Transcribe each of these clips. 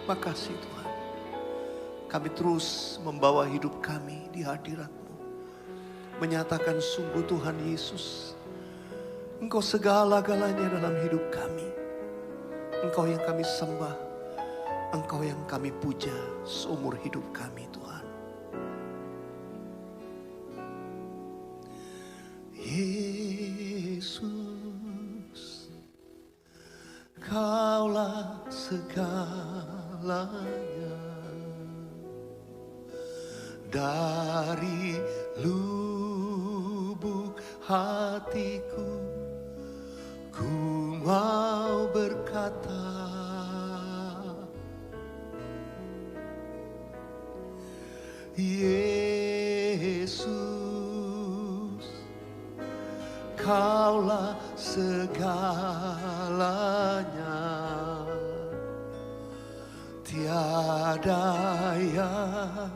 Makasih Tuhan. Kami terus membawa hidup kami di hadirat-Mu. Menyatakan sungguh Tuhan Yesus, Engkau segala-galanya dalam hidup kami. Engkau yang kami sembah, Engkau yang kami puja seumur hidup kami Tuhan. Yesus, Kaulah segalanya. Dari lubuk hatiku, ku mau berkata, Yesus, Kaulah segalanya. Tiada yang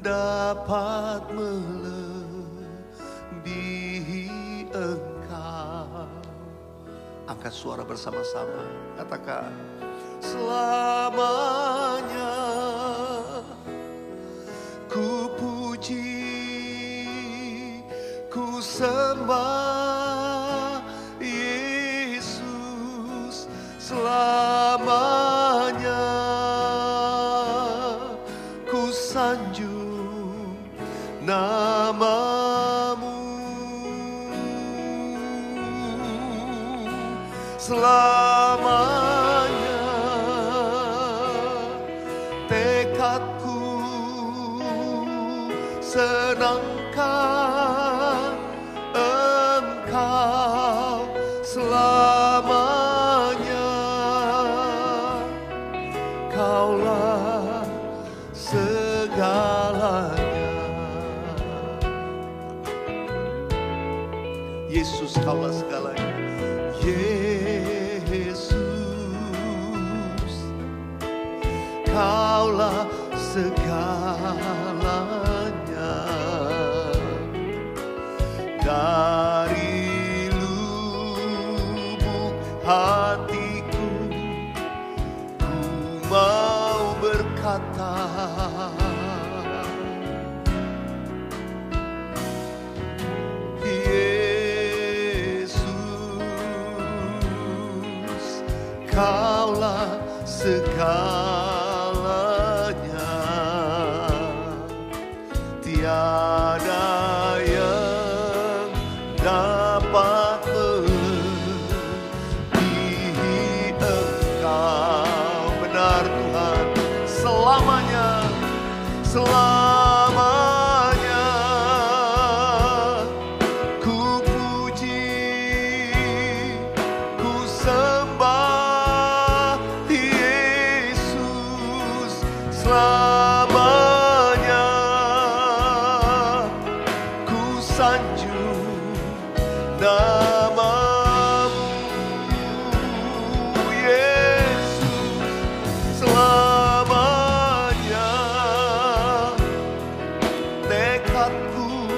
dapat melebihi Engkau. Angkat suara bersama-sama, katakan, selamanya ku puji, ku sembah Yesus. Selamanya ku sanjung nama-Mu. Selamanya tekadku senangkan Engkau. Selamanya Kaulah segalanya. Yesus, Kaulah segalanya. Yesus, Kaulah segalanya. Dari lubuk hatiku, ku mau berkata, Yesus, Kaulah segalanya. Tiada yang dapat melebihi Engkau. Benar Tuhan, selamanya, selamanya ku puji, ku sembah Yesus. Selamanya ku sanjung nama-Mu. Yesus, selamanya tekadku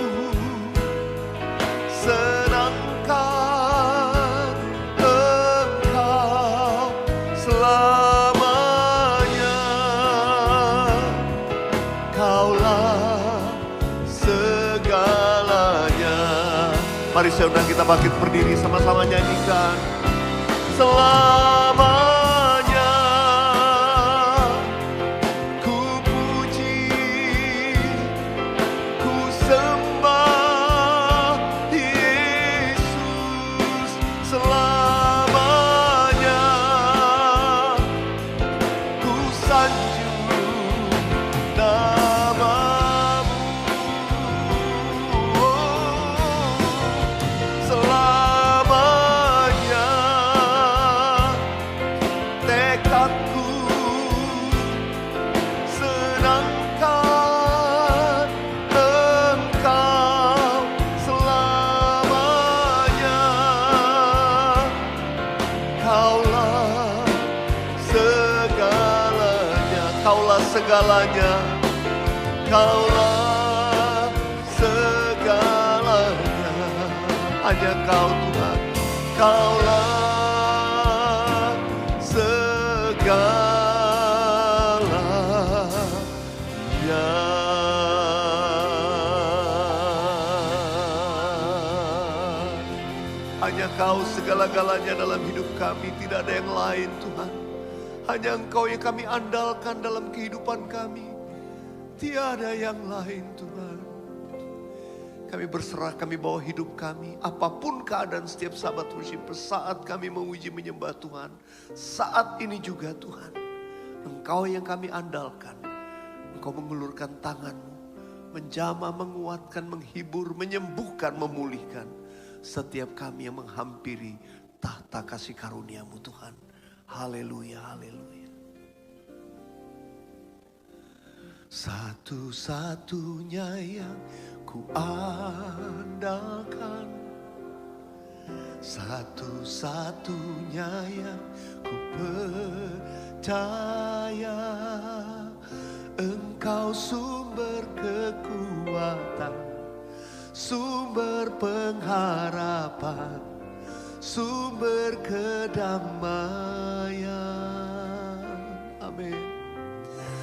senangkan Engkau. Selamanya Kaulah segalanya. Mari saudara kita bangkit berdiri sama-sama nyanyikan. Selamanya ku puji, ku sembah Yesus. Selamanya ku sanjung nama-Mu. Selamanya tekadku senangkan Engkau. Selamanya Kaulah segalanya. Kaulah segalanya. Kaulah segalanya. Hanya Kau Tuhan. Kaulah segalanya. Hanya Kau segala-galanya dalam hidup kami, tidak ada yang lain Tuhan. Hanya Engkau yang kami andalkan dalam kehidupan kami. Tiada yang lain Tuhan. Kami berserah, kami bawa hidup kami. Apapun keadaan setiap sahabat worship, saat kami memuji menyembah Tuhan. Saat ini juga Tuhan. Engkau yang kami andalkan. Engkau mengulurkan tangan-Mu. Menjamah, menguatkan, menghibur, menyembuhkan, memulihkan. Setiap kami yang menghampiri tahta kasih karunia-Mu Tuhan. Haleluya, haleluya. Satu-satunya yang ku andalkan, satu-satunya yang ku percaya, Engkau sumber kekuatan, sumber pengharapan, sumber kedamaian. Amin.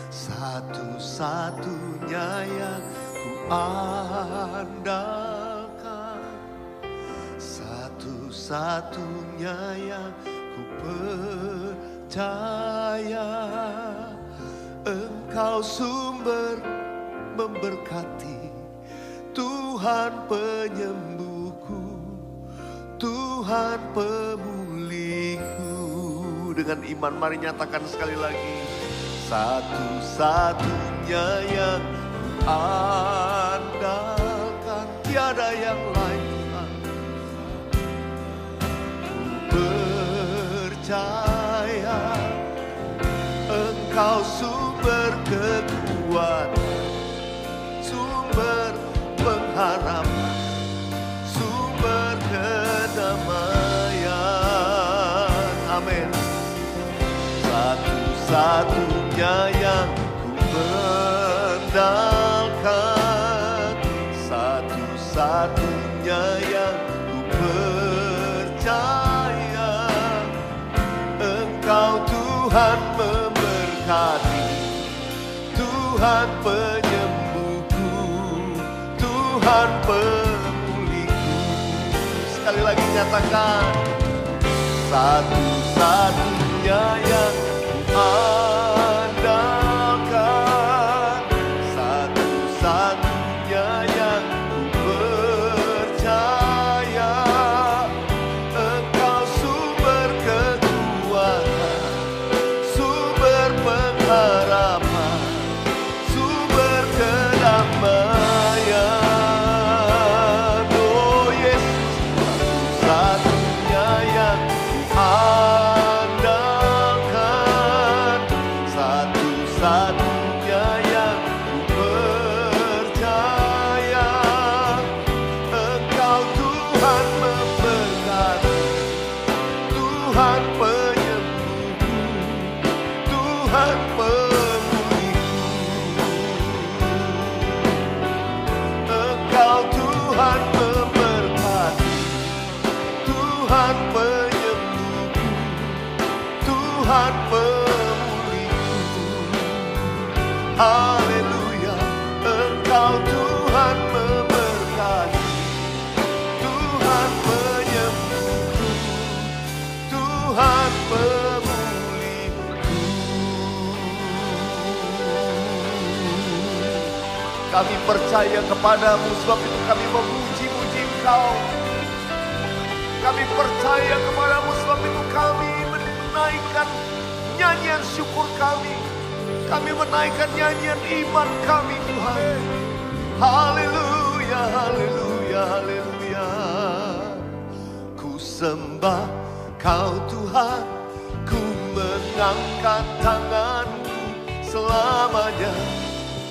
Satu-satunya yang ku andalkan, satu-satunya yang ku percaya, Engkau sumber memberkati, Tuhan penyembuhku, Tuhan pemulihku. Dengan iman mari nyatakan sekali lagi. Satu-satunya yang ku andalkan, tiada yang lain Tuhan. Ku percaya Engkau sumber kekuatan, sumber pengharapan, sumber kedamaian. Amin. Satu-satunya yang ku andalkan, satu-satunya yang ku percaya, Engkau Tuhan memberkati, Tuhan penyembuhku, Tuhan pemulihku. Sekali lagi nyatakan. Satu-satunya yang ku andalkan, satu-satunya yang ku percaya, Engkau sumber kekuatan, sumber pengharapan, sumber kedamaian. Oh Yesus, satu-satunya yang andalkan, satu-satunya yang ku percaya, Engkau Tuhan memberkati, Tuhan penyembuhku, Tuhan pemulihku. Engkau Tuhan memberkati, Tuhan penyembuhku, Tuhan pemulihku. Haleluya. Engkau Tuhan memberkati, Tuhan penyembuhku, Tuhan pemulihku. Kami percaya kepadamu, sebab itu kami memuji-muji Engkau. Kami percaya kepadamu, sebab itu kami menaikkan nyanyian syukur kami. Kami menaikkan nyanyian iman kami Tuhan. Haleluya, haleluya, haleluya. Ku sembah Kau Tuhan, ku mengangkat tanganku selamanya.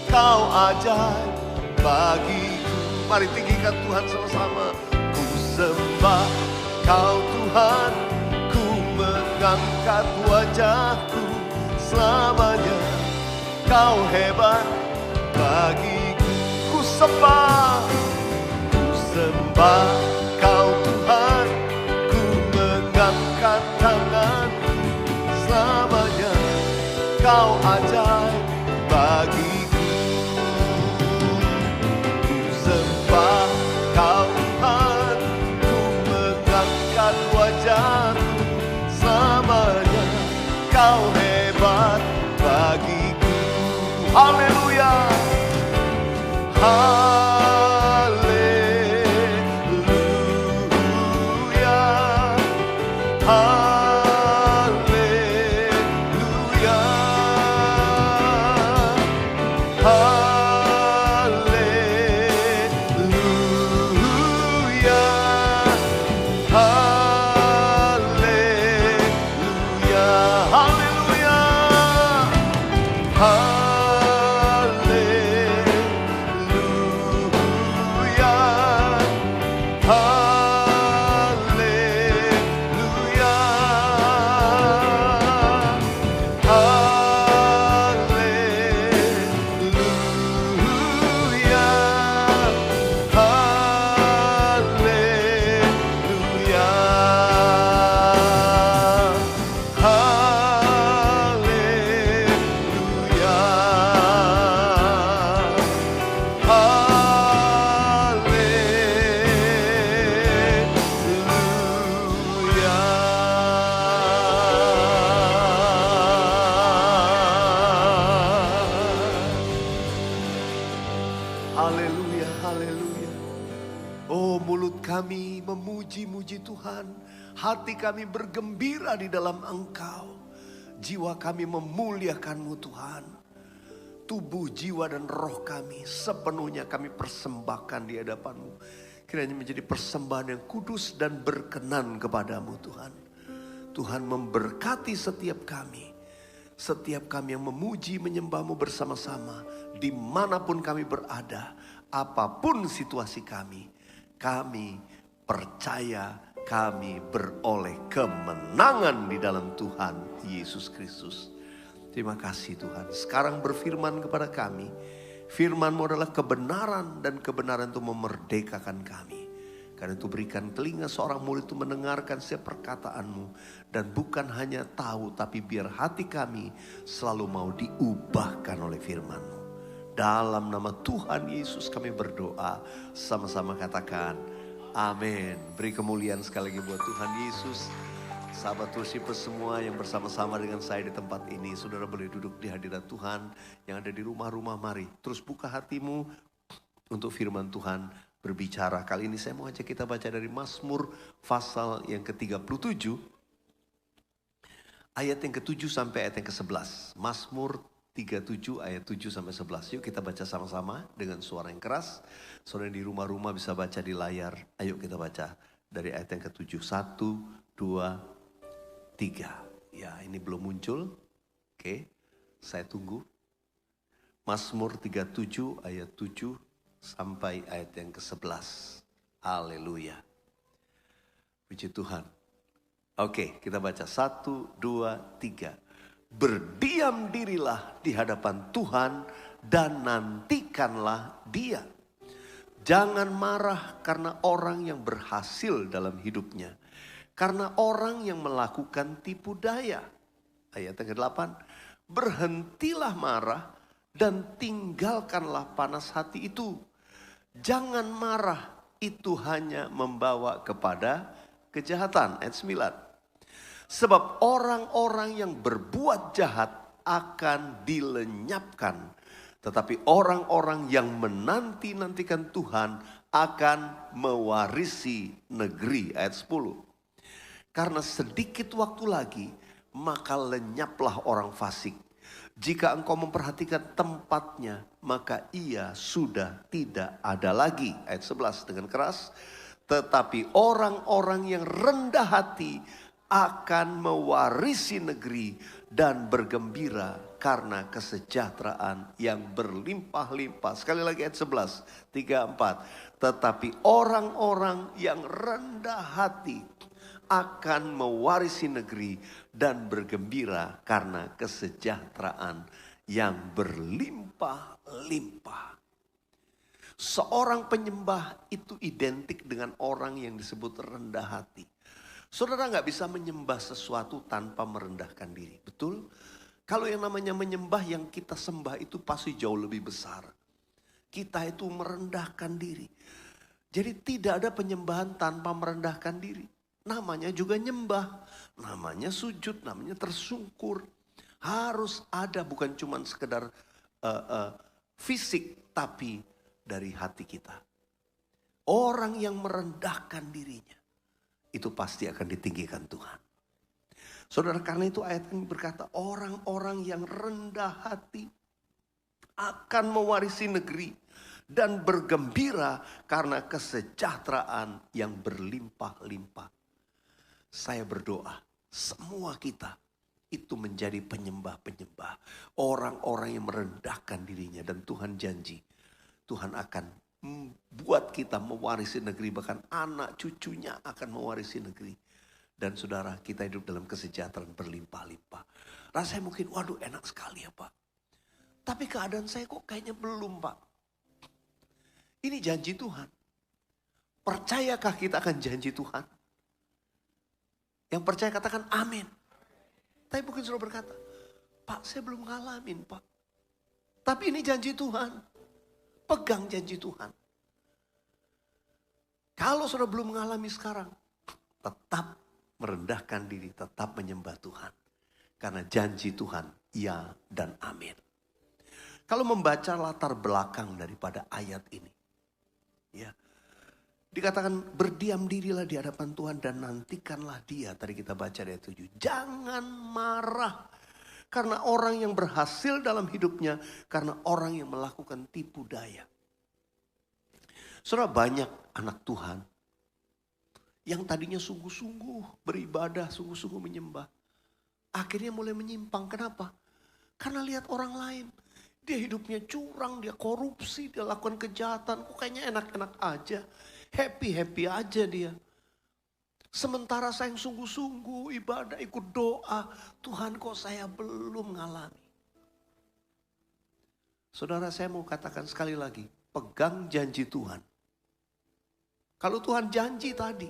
Kau ajaib bagiku. Mari tinggikan Tuhan sama-sama. Ku sembah Kau Tuhan, ku mengangkat wajahku selamanya. Kau hebat bagiku. Ku sembah Kau Tuhan, ku mengangkat tanganku selamanya. Kau ajaib bagiku. Haleluya, haleluya. Oh, mulut kami memuji-muji Tuhan. Hati kami bergembira di dalam Engkau. Jiwa kami memuliakan-Mu Tuhan. Tubuh, jiwa dan roh kami sepenuhnya kami persembahkan di hadapan-Mu. Kiranya menjadi persembahan yang kudus dan berkenan kepada-Mu Tuhan. Tuhan memberkati setiap kami. Setiap kami yang memuji menyembah-Mu bersama-sama. Dimanapun kami berada. Apapun situasi kami. Kami percaya kami beroleh kemenangan di dalam Tuhan Yesus Kristus. Terima kasih Tuhan. Sekarang berfirman kepada kami. Firman-Mu adalah kebenaran dan kebenaran itu memerdekakan kami. Karena itu berikan telinga seorang murid itu mendengarkan setiap perkataan-Mu. Dan bukan hanya tahu tapi biar hati kami selalu mau diubahkan oleh firman-Mu. Dalam nama Tuhan Yesus kami berdoa. Sama-sama katakan amin. Beri kemuliaan sekali lagi buat Tuhan Yesus. Sahabat worshipers semua yang bersama-sama dengan saya di tempat ini. Saudara boleh duduk di hadirat Tuhan. Yang ada di rumah-rumah, mari terus buka hatimu untuk firman Tuhan berbicara. Kali ini saya mau ajak kita baca dari Mazmur pasal yang ke-37. Ayat yang ke-7 sampai ayat yang ke-11. Mazmur 37 ayat 7 sampai 11. Yuk kita baca sama-sama dengan suara yang keras. Saudara di rumah-rumah bisa baca di layar. Ayo kita baca dari ayat yang ke-7. 1, 2, 3. Ya, ini belum muncul. Oke, saya tunggu. Mazmur 37 ayat 7 sampai ayat yang ke-11. Haleluya. Puji Tuhan. Oke, kita baca 1, 2, 3. Berdiam dirilah di hadapan Tuhan dan nantikanlah Dia. Jangan marah karena orang yang berhasil dalam hidupnya. Karena orang yang melakukan tipu daya. Ayat yang ke-8. Berhentilah marah dan tinggalkanlah panas hati itu. Jangan marah, itu hanya membawa kepada kejahatan. Ayat 9. Sebab orang-orang yang berbuat jahat akan dilenyapkan. Tetapi orang-orang yang menanti-nantikan Tuhan akan mewarisi negeri. Ayat 10. Karena sedikit waktu lagi maka lenyaplah orang fasik. Jika engkau memperhatikan tempatnya maka ia sudah tidak ada lagi. Ayat 11 dengan keras. Tetapi orang-orang yang rendah hati akan mewarisi negeri dan bergembira karena kesejahteraan yang berlimpah-limpah. Sekali lagi ayat 11, 3, 4. Tetapi orang-orang yang rendah hati akan mewarisi negeri dan bergembira karena kesejahteraan yang berlimpah-limpah. Seorang penyembah itu identik dengan orang yang disebut rendah hati. Saudara gak bisa menyembah sesuatu tanpa merendahkan diri. Betul? Kalau yang namanya menyembah yang kita sembah itu pasti jauh lebih besar. Kita itu merendahkan diri. Jadi tidak ada penyembahan tanpa merendahkan diri. Namanya juga nyembah. Namanya sujud, namanya tersungkur. Harus ada, bukan cuma sekedar fisik, tapi dari hati kita. Orang yang merendahkan dirinya. Itu pasti akan ditinggikan Tuhan. Saudara, karena itu ayat ini berkata orang-orang yang rendah hati akan mewarisi negeri dan bergembira karena kesejahteraan yang berlimpah-limpah. Saya berdoa semua kita itu menjadi penyembah-penyembah. Orang-orang yang merendahkan dirinya dan Tuhan janji Tuhan akan buat kita mewarisi negeri, bahkan anak cucunya akan mewarisi negeri. Dan saudara, kita hidup dalam kesejahteraan berlimpah-limpah. Rasanya mungkin, waduh enak sekali ya Pak. Tapi keadaan saya kok kayaknya belum Pak. Ini janji Tuhan. Percayakah kita akan janji Tuhan? Yang percaya katakan amin. Tapi mungkin saudara berkata, Pak saya belum ngalamin Pak. Tapi ini janji Tuhan. Pegang janji Tuhan. Kalau saudara belum mengalami sekarang, tetap merendahkan diri, tetap menyembah Tuhan. Karena janji Tuhan, ya dan amin. Kalau membaca latar belakang daripada ayat ini. Ya. Dikatakan berdiam dirilah di hadapan Tuhan dan nantikanlah dia. Tadi kita baca ayat 7. Jangan marah. Karena orang yang berhasil dalam hidupnya. Karena orang yang melakukan tipu daya. Saudara, banyak anak Tuhan. Yang tadinya sungguh-sungguh beribadah, sungguh-sungguh menyembah. Akhirnya mulai menyimpang. Kenapa? Karena lihat orang lain. Dia hidupnya curang, dia korupsi, dia lakukan kejahatan. Kok kayaknya enak-enak aja. Happy-happy aja dia. Sementara saya yang sungguh-sungguh ibadah, ikut doa. Tuhan, kok saya belum ngalami. Saudara, saya mau katakan sekali lagi. Pegang janji Tuhan. Kalau Tuhan janji tadi,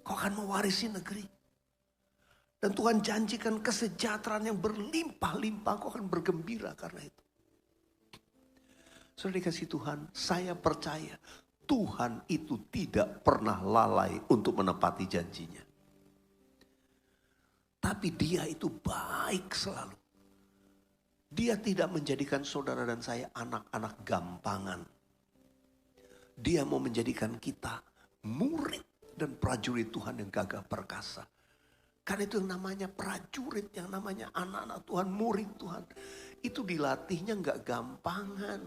kau akan mewarisi negeri. Dan Tuhan janjikan kesejahteraan yang berlimpah-limpah. Kau akan bergembira karena itu. Saudara dikasih Tuhan, saya percaya Tuhan itu tidak pernah lalai untuk menepati janjinya. Tapi dia itu baik selalu. Dia tidak menjadikan saudara dan saya anak-anak gampangan. Dia mau menjadikan kita murid dan prajurit Tuhan yang gagah perkasa. Karena itu yang namanya prajurit, yang namanya anak-anak Tuhan, murid Tuhan. Itu dilatihnya gak gampangan.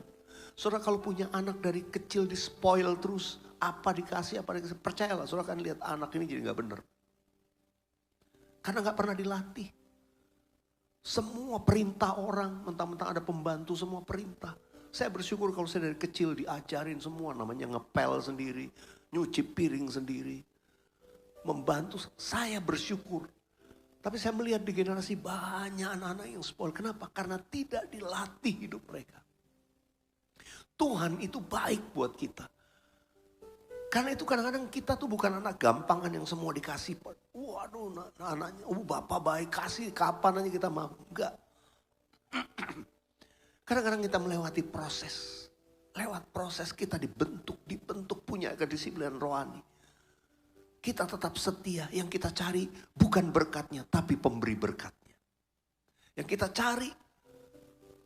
Saudara kalau punya anak dari kecil di spoil terus. Apa dikasih. Percayalah saudara kan lihat anak ini jadi gak bener. Karena gak pernah dilatih. Semua perintah orang. Mentang-mentang ada pembantu semua perintah. Saya bersyukur kalau saya dari kecil diajarin semua. Namanya ngepel sendiri. Nyuci piring sendiri. Membantu. Saya bersyukur. Tapi saya melihat di generasi banyak anak-anak yang spoil. Kenapa? Karena tidak dilatih hidup mereka. Tuhan itu baik buat kita. Karena itu kadang-kadang kita tuh bukan anak gampangan yang semua dikasih. Waduh anaknya, bapak baik kasih kapan aja kita mau. Enggak. Kadang-kadang kita melewati proses. Lewat proses kita dibentuk punya kedisiplinan rohani. Kita tetap setia, yang kita cari bukan berkatnya tapi pemberi berkatnya. Yang kita cari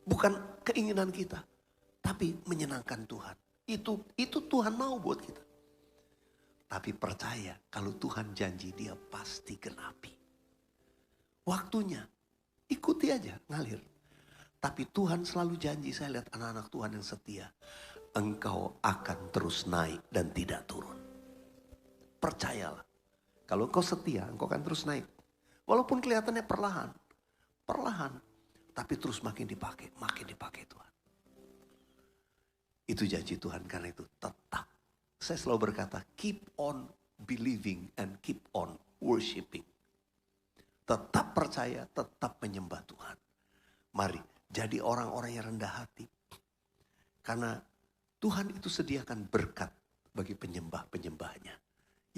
bukan keinginan kita. Tapi menyenangkan Tuhan. Itu Tuhan mau buat kita. Tapi percaya kalau Tuhan janji dia pasti genapi. Waktunya ikuti aja ngalir. Tapi Tuhan selalu janji, saya lihat anak-anak Tuhan yang setia. Engkau akan terus naik dan tidak turun. Percayalah. Kalau engkau setia engkau akan terus naik. Walaupun kelihatannya perlahan. Perlahan. Tapi terus makin dipakai Tuhan. Itu janji Tuhan, karena itu tetap. Saya selalu berkata, keep on believing and keep on worshiping. Tetap percaya, tetap menyembah Tuhan. Mari, jadi orang-orang yang rendah hati. Karena Tuhan itu sediakan berkat bagi penyembah-penyembahnya.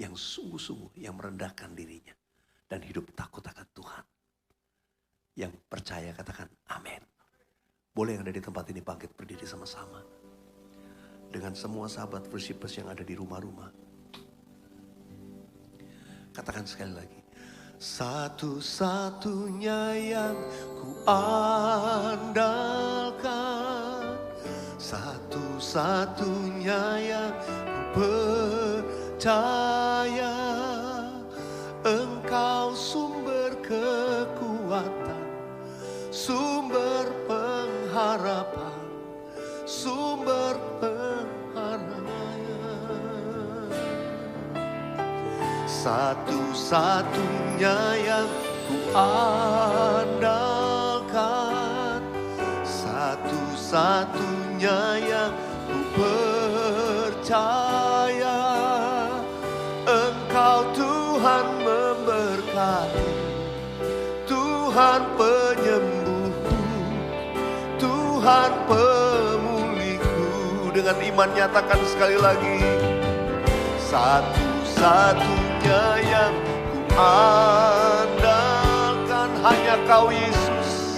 Yang sungguh-sungguh, yang merendahkan dirinya. Dan hidup takut akan Tuhan. Yang percaya katakan amin. Boleh yang ada di tempat ini bangkit berdiri sama-sama. Dengan semua sahabat worshipers yang ada di rumah-rumah. Katakan sekali lagi. Satu-satunya yang ku andalkan. Satu-satunya yang ku percaya. Engkau sumber kekuatan. Sumber pengharapan. Sumber pengharapan. Satu-satunya yang ku andalkan. Satu-satunya yang ku percaya. Engkau Tuhan memberkati. Tuhan penyembuhku. Tuhan pemulihku. Dengan iman nyatakan sekali lagi. Satu-satunya yang ku andalkan hanya Kau Yesus.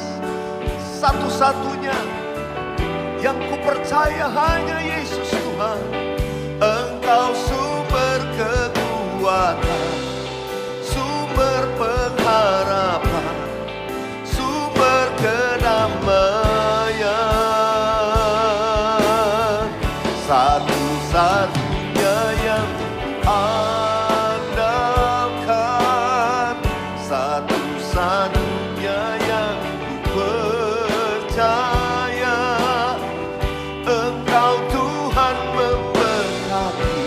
Satu-satunya yang ku percaya hanya Yesus Tuhan. Engkau sumber kekuatan, sumber pengharapan, sumber kedamaian. satu-satunya yang andalkan, satu-satunya yang ku percaya. Engkau Tuhan memberkati,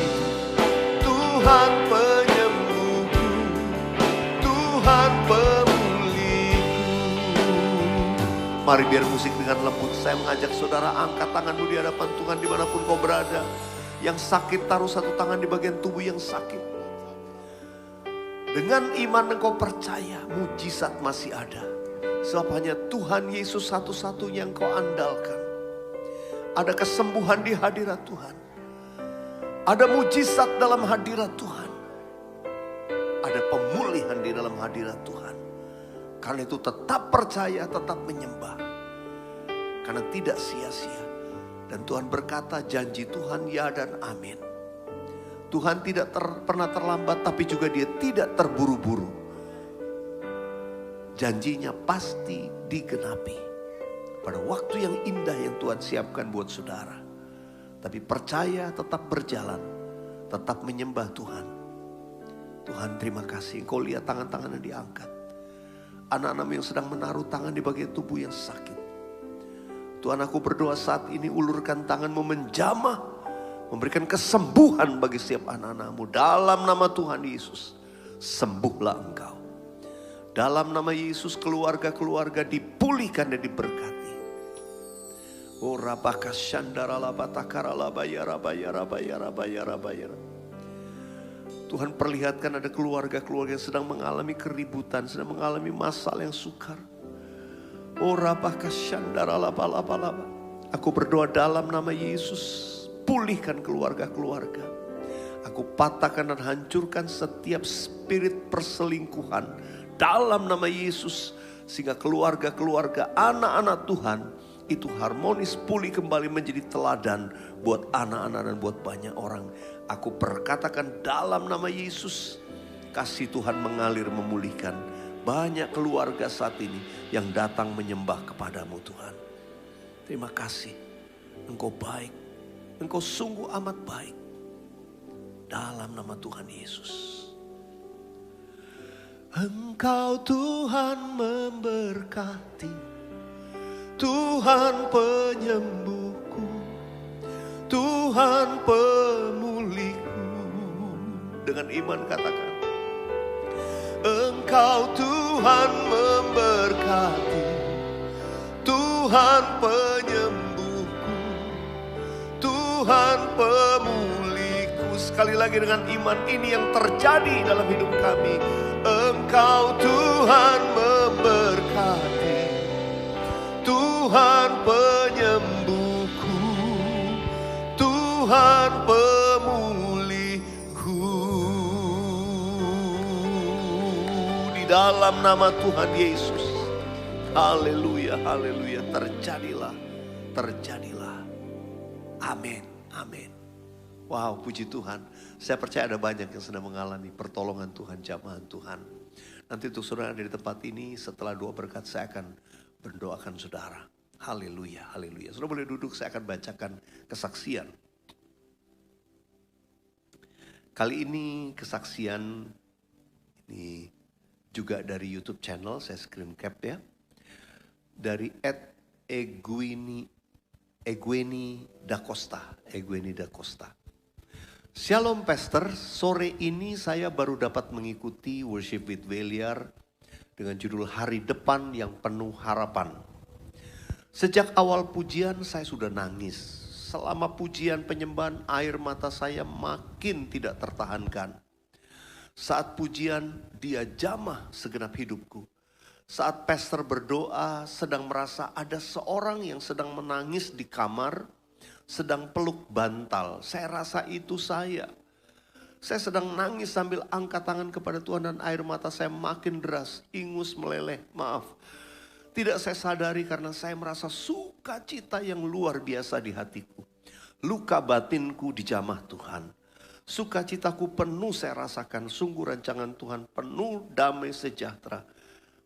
Tuhan penyembuhku, Tuhan pemulihku. Mari biar musik dengan lembut, saya mengajak saudara angkat tanganmu di hadapan Tuhan dimanapun kau berada. Yang sakit taruh satu tangan di bagian tubuh yang sakit. Dengan iman engkau percaya mujizat masih ada. Sebab hanya Tuhan Yesus satu-satunya yang kau andalkan. Ada kesembuhan di hadirat Tuhan. Ada mujizat dalam hadirat Tuhan. Ada pemulihan di dalam hadirat Tuhan. Karena itu tetap percaya, tetap menyembah. Karena tidak sia-sia. Dan Tuhan berkata janji Tuhan ya dan amin. Tuhan tidak pernah terlambat, tapi juga dia tidak terburu-buru. Janjinya pasti digenapi. Pada waktu yang indah yang Tuhan siapkan buat saudara. Tapi percaya, tetap berjalan. Tetap menyembah Tuhan. Tuhan terima kasih. Kau lihat tangan-tangannya diangkat. Anak-anak yang sedang menaruh tangan di bagian tubuh yang sakit. Tuhan, aku berdoa saat ini ulurkan tanganmu menjamah. Memberikan kesembuhan bagi setiap anak-anakmu. Dalam nama Tuhan Yesus. Sembuhlah engkau. Dalam nama Yesus keluarga-keluarga dipulihkan dan diberkati. Oh rabaka syandara labatakara labayara bayara bayara bayara bayara. Tuhan perlihatkan ada keluarga-keluarga yang sedang mengalami keributan. Sedang mengalami masalah yang sukar. Oh rabaka syandara laba. Aku berdoa dalam nama Yesus. Pulihkan keluarga-keluarga. Aku patahkan dan hancurkan setiap spirit perselingkuhan. Dalam nama Yesus. Sehingga keluarga-keluarga anak-anak Tuhan. Itu harmonis pulih kembali menjadi teladan. Buat anak-anak dan buat banyak orang. Aku perkatakan dalam nama Yesus. Kasih Tuhan mengalir memulihkan. Banyak keluarga saat ini yang datang menyembah kepadamu Tuhan. Terima kasih. Engkau baik. Engkau sungguh amat baik. Dalam nama Tuhan Yesus. Engkau Tuhan memberkati. Tuhan penyembuhku. Tuhan pemulihku. Dengan iman katakan. Engkau Tuhan memberkati. Tuhan penyembuhku. Tuhan pemulihku. Sekali lagi dengan iman ini yang terjadi dalam hidup kami. Engkau Tuhan memberkati. Tuhan penyembuhku. Tuhan pemulihku. Di dalam nama Tuhan Yesus. Haleluya, haleluya. Terjadilah, terjadilah. Amin, amin. Wow, puji Tuhan. Saya percaya ada banyak yang sedang mengalami pertolongan Tuhan, jamahan Tuhan. Nanti untuk saudara di tempat ini setelah doa berkat saya akan berdoakan saudara. Haleluya, haleluya. Saudara boleh duduk, saya akan bacakan kesaksian. Kali ini kesaksian ini juga dari YouTube channel, saya screen cap ya. Dari Egweni Da Costa. Shalom Pastor, sore ini saya baru dapat mengikuti Worship with Veliar dengan judul Hari Depan yang Penuh Harapan. Sejak awal pujian saya sudah nangis. Selama pujian penyembahan air mata saya makin tidak tertahankan. Saat pujian dia jamah segenap hidupku. Saat pastor berdoa sedang merasa ada seorang yang sedang menangis di kamar. Sedang peluk bantal. Saya rasa itu saya. Saya sedang nangis sambil angkat tangan kepada Tuhan dan air mata saya makin deras. Ingus meleleh, maaf. Tidak saya sadari karena saya merasa sukacita yang luar biasa di hatiku. Luka batinku dijamah Tuhan. Sukacitaku penuh saya rasakan. Sungguh rancangan Tuhan penuh damai sejahtera.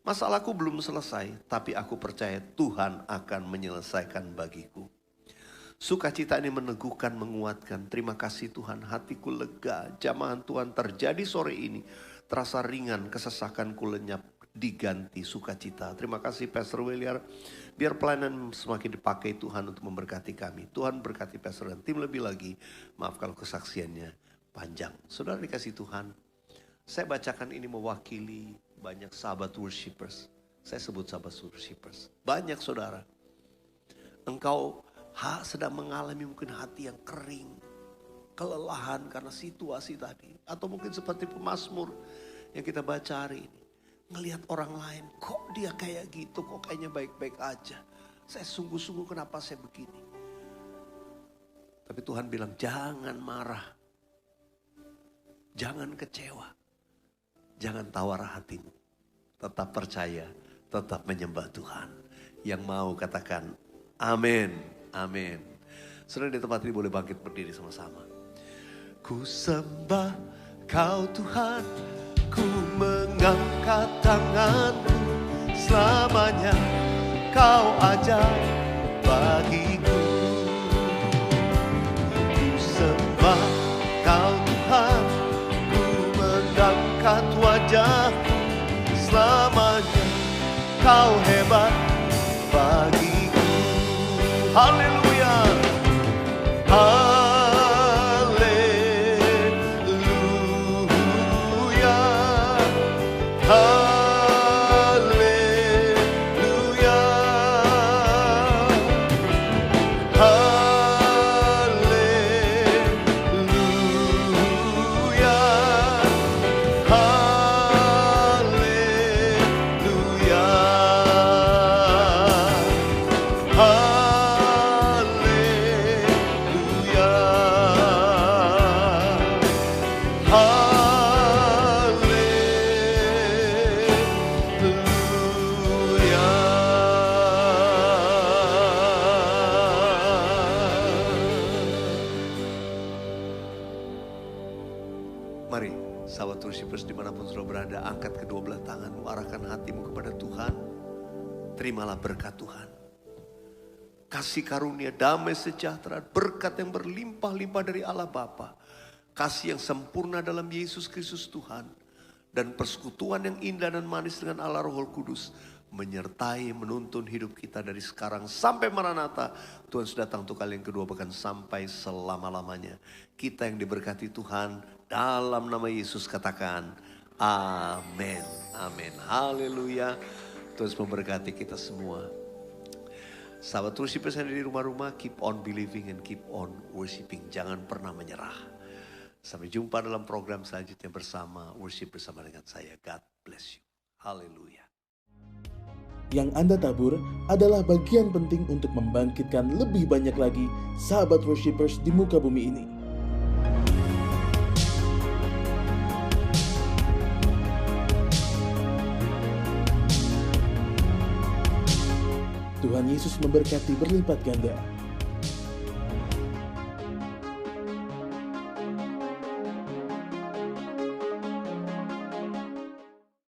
Masalahku belum selesai, tapi aku percaya Tuhan akan menyelesaikan bagiku. Sukacita ini meneguhkan, menguatkan. Terima kasih Tuhan, hatiku lega. Jamahan Tuhan terjadi sore ini. Terasa ringan, kesesakanku lenyap, diganti sukacita. Terima kasih Pastor William. Biar pelayanan semakin dipakai Tuhan untuk memberkati kami. Tuhan berkati Pastor dan tim lebih lagi. Maaf kalau kesaksiannya panjang. Saudara dikasih Tuhan, saya bacakan ini mewakili banyak sahabat worshipers. Saya sebut sahabat worshipers. Banyak saudara. Engkau sedang mengalami mungkin hati yang kering, kelelahan karena situasi tadi. Atau mungkin seperti pemazmur yang kita baca hari ini. Ngelihat orang lain, kok dia kayak gitu, kok kayaknya baik-baik aja. Saya sungguh-sungguh kenapa saya begini. Tapi Tuhan bilang jangan marah. Jangan kecewa. Jangan tawar hatimu. Tetap percaya, tetap menyembah Tuhan. Yang mau katakan amin. Amin. Saudara di tempat ini boleh bangkit berdiri sama-sama. Ku sembah Kau Tuhan, ku mengangkat tanganku. Selamanya Kau ajaib bagiku. Ku sembah Kau Tuhan, ku mengangkat wajahku. Selamanya Kau hebat bagiku. Haleluya. Haleluya. Haleluya. Haleluya. Mari, sahabat worshipers dimanapun saudara berada, angkat kedua belah tanganmu, arahkan hatimu kepada Tuhan. Terimalah berkat Tuhan. Kasih karunia, damai sejahtera, berkat yang berlimpah-limpah dari Allah Bapa. Kasih yang sempurna dalam Yesus Kristus Tuhan. Dan persekutuan yang indah dan manis dengan Allah Roh Kudus. Menyertai, menuntun hidup kita dari sekarang sampai Maranatha. Tuhan sudah datang untuk kali yang kedua, bahkan sampai selama-lamanya. Kita yang diberkati Tuhan, dalam nama Yesus katakan, amin. Amin. Haleluya. Tuhan memberkati kita semua. Sahabat worshipers yang ada di rumah-rumah, keep on believing and keep on worshiping. Jangan pernah menyerah. Sampai jumpa dalam program selanjutnya bersama worship bersama dengan saya. God bless you. Haleluya. Yang Anda tabur adalah bagian penting untuk membangkitkan lebih banyak lagi sahabat worshipers di muka bumi ini. Tuhan Yesus memberkati berlipat ganda.